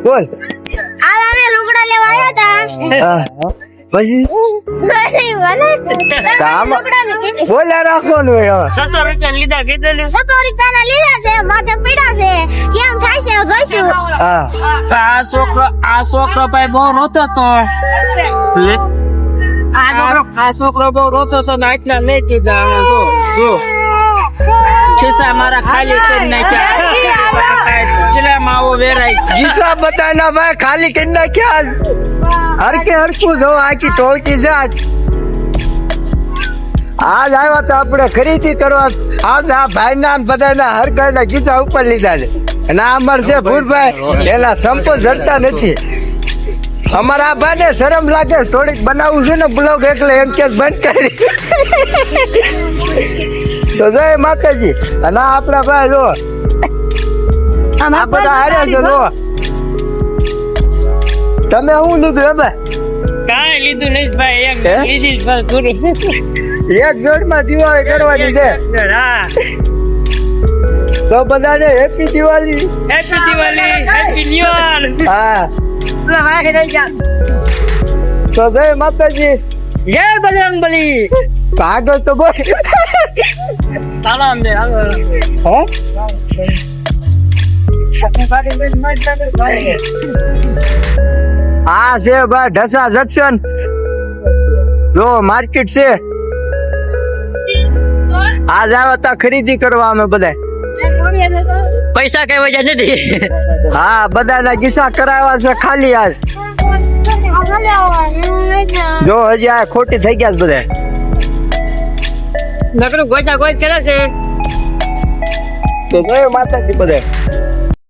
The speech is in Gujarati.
બોલ આ અમે લુગડા લેવા આવ્યા પછી બોલ્યા રાખવાનું હોય હવે. 600 રૂપિયા લીધા કીધેલું. સતોરીતાના લીધા છે માથે પીડા છે કેમ થાય છે ગઈશું હા આ છોકરો ભાઈ બહુ રોતો તો આ છોકરો બહુ રોતો તો નાટના નહીં કીધા જો ખિસ્સા મારા ખાલી કરી નાખ્યા માવો વેરાય ગીસા બતાના ભાઈ ખાલી કરી નાખ્યા હરકે હરકું જો આખી ટોળકી છે આજ આવ્યા તો આપણે ખરીદી કરવા આજ આ ભાઈ ના બધા હરકાના ગીસા ઉપર લીધા છે અને આ અમાર છે ભૂરભાઈ એના સંપો જડતા નથી અમારા ભાઈ ને શરમ લાગે થોડીક બનાવવું છે ને બ્લોગ એટલે એમ કે બંધ કરી તો જય માતાજી અને આપણા ભાઈ જો આ બધા હાર્યા છે જો તમે શું લીધું હવે કાંઈ લીધું નહીં ભાઈ એક લીધી જ બસ પૂરું એક જોડમાં દિવાળી કરવાની છે હા તો બધાને happy Diwali happy Diwali happy new year હા તો જય માતાજી જય બજરંગબલી આગળ તો બોલ ચાલો અમને હાલો હે આ છે ભાઈ ઢસા જંકશન જો માર્કેટ છે આજ આવ્યા તા ખરીદી કરવા અમે બધા પૈસા કઈ વજહ નથી હા બધાના ગીસા કરાવ્યા છે ખાલી આજ જો હજી આ ખોટી થઈ ગયા છે બધા નકરું ગોચા ગોચ કરે છે તો જય માતાજી બધા